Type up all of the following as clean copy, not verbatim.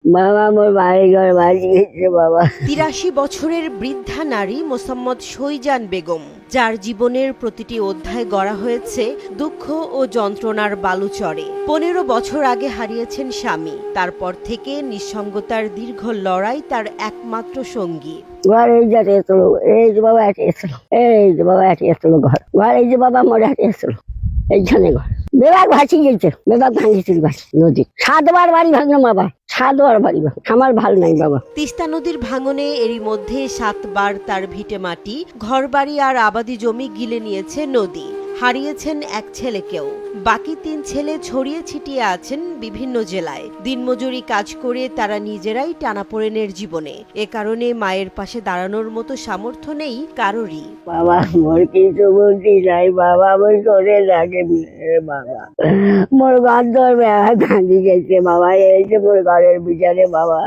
বাবা মোর বাড়ি ঘর বাড়ি গেছে বাবা। ৮৩ বছরের বৃদ্ধা নারী মোসাম্মদ শৈজান বেগম, যার জীবনের প্রতিটি অধ্যায় গড়া হয়েছে দুঃখ ও যন্ত্রণার বালুচরে। ১৫ বছর আগে হারিয়েছেন স্বামী। তারপর থেকে নিঃসঙ্গতার দীর্ঘ লড়াই তার একমাত্র সঙ্গী। ঘর এই যে এসেছিল, এই যে বাবা এসে এসেছিল, এই যে বাবা এসে এসেছিল ঘর ঘর এই যে বাবা মোর এসে এসেছিল, এইখানে ঘর বেবাক ভাসি গেছে, বেবাক ভাঙিছিল ভাসি নদী। ৭বার বাড়ি ভাঙলো বাবা, ৭বার বাড়ি ভাঙ। আমার ভাল নাই বাবা। তিস্তা নদীর ভাঙনে এরই মধ্যে ৭বার তার ভিটে মাটি, ঘরবাড়ি আর আবাদি জমি গিলে নিয়েছে নদী। হারিয়েছেন এক ছেলেকেও। বাকি ৩ ছেলে ছড়িয়ে ছিটিয়ে আছেন বিভিন্ন জেলায়। দিনমজুরি কাজ করে তারা নিজেরাই টানাপোড়েনের জীবনে। এ কারণে মায়ের পাশে দাঁড়ানোর মতো সামর্থ্য নেই কারোরই। বাবা মোর কিছু বুদ্ধি নাই বাবা, মোর করে লাগে বাবা। মোর ঘর ধর ভাঙি গেছে বাবা, এই যে মোর ঘরের বিচারে বাবা।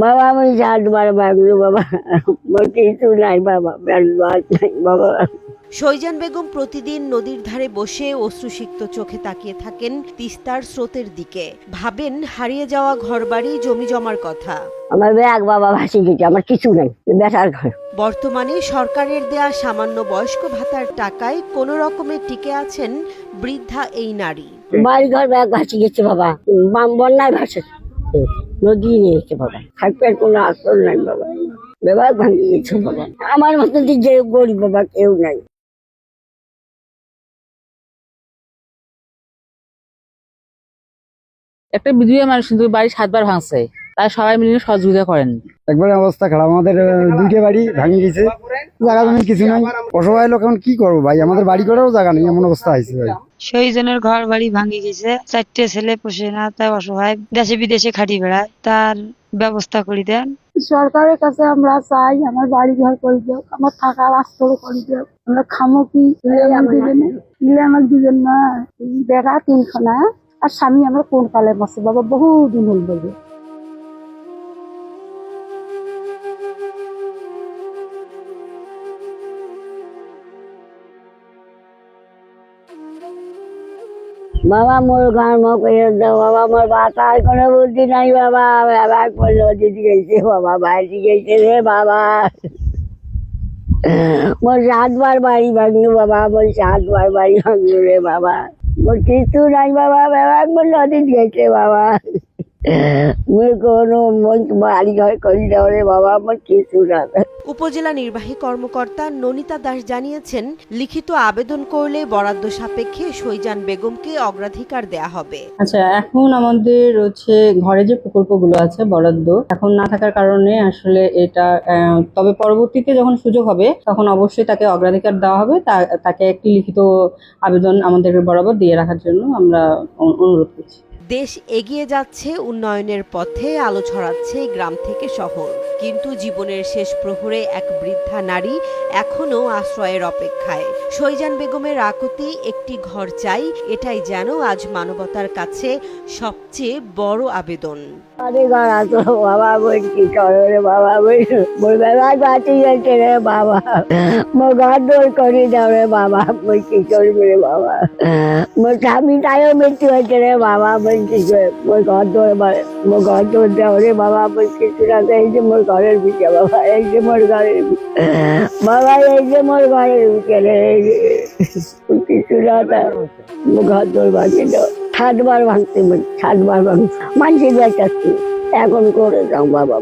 বাবা আমি ৭বার ভাঙলো বাবা, মোর কিছু নাই বাবা, নাই বাবা। শৈজান বেগম প্রতিদিন নদীর ধারে বসে অশ্রুসিক্ত চোখে তাকিয়ে থাকেন তিস্তার স্রোতের দিকে। ভাবেন হারিয়ে যাওয়া ঘরবাড়ি জমি জমার কথা। আমার ব্যাগ বাবা ভাসি গেছে, আমার কিছু নাই, বেটার ঘর। বর্তমানে সরকারের দেয়া সামান্য বয়স্ক ভাতার টাকায় কোনো রকমে টিকে আছেন বৃদ্ধা এই নারী। বাড়ি ঘর ব্যাগ ভাসি গেছে বাবা, বন্যায় ভাসে নদী নিয়েছে বাবা, থাকবার কোনো আসল নাই বাবা, ব্যাগ ভাঙি গেছে বাবা। আমার মতো যে গরিব বাবা কেউ নাই। একটা বিধবা মানুষ কিন্তু বাড়ি ৭বার ভাঙছে, তাই সবাই মিলে সহযোগিতা করেন। একবারে অবস্থা খারাপ, আমাদের 2টে বাড়ি ভাঙে গেছে, জায়গা জমি কিছু নাই, অসহায় লোক। এখন কি করবো ভাই, আমাদের বাড়ি করারও জায়গা নেই, এমন অবস্থা হয়েছে ভাই। শহীদজনের ঘর বাড়ি ভাঙে গেছে, 4টে ছেলে পোষে না, তাই অসহায়, দেশে বিদেশে খাটি বেড়ায়, তার ব্যবস্থা করে দেন। সরকারের কাছে আমরা চাই আমার বাড়ি ঘর করে দেব, আমার থাকার আশ্রয় করে দেব। আমরা খামো কি আমার দিবেন না, বেড়া 3খানা আর স্বামী আমার কোন কালে মাসে বাবা, বহুদিন হল বলবে। বাবা মোর ঘর করে দাও বাবা, মোর বাতার কোনো বুদ্ধি নাই বাবা। ব্যাগ নদী গেছে বাবা, বাড়ি গেছে রে বাবা। মোর ৭বার বাড়ি ভাঙলো বাবা, মোর ৭বার বাড়ি ভাঙলো রে বাবা। মোর কিছু নাই বাবা, ব্যাগ মোর নদী গেছে বাবা। মোর কোনো বাড়ি ঘর করে দাও রে বাবা, মোর কিছু না। উপজেলা নির্বাহী কর্মকর্তা ননিতা দাস জানিয়েছেন, লিখিত আবেদন করলে বরাদ্দ সাপেক্ষে শৈজান বেগমকে অগ্রাধিকার দেয়া হবে। আচ্ছা, এখন আমাদের ঘরে যে প্রকল্পগুলো আছে বরাদ্দ এখন না থাকার কারণে আসলে এটা, তবে পরবর্তীতে যখন সুযোগ হবে তখন অবশ্যই তাকে অগ্রাধিকার দেওয়া হবে। তাকে একটি লিখিত আবেদন আমাদের বরাবর দিয়ে রাখার জন্য আমরা অনুরোধ করছি। দেশ এগিয়ে যাচ্ছে উন্নয়নের পথে, আলো ছড়াচ্ছে গ্রাম থেকে শহর, কিন্তু জীবনের শেষ প্রহরে এক বৃদ্ধা নারী এখনো আশ্রয়ের অপেক্ষায়। শৈজান বেগমের আকুতি একটি ঘর চাই, এটাই যেন আজ মানবতার কাছে সবচেয়ে বড় আবেদন। বাবা বই কি করো রে বাবা, মোর বেলায় বাঁচি গেছে রে বাবা, মোর ঘর দোর করে দাও রে বাবা, বই কি করবো রে বাবা। মোর স্বামী তাইও মৃত্যু হয়েছে রে বাবা, বলছি মোর ঘর দোর, মোর ঘর দোর দাও রে বাবা, বই কিছু না। এই যে মোর ঘরের ভিতরে বাবা, এই যে মোর ঘরের বাবা, এই যে মোর ঘরের ভিতরে কিছু না, মোর ঘর দোর ভাঙিয়ে দাও। ৭বার ভাঙতে ৭বার ভাঙছে, মানুষের ব্যাগ এখন করে দাও বাবা।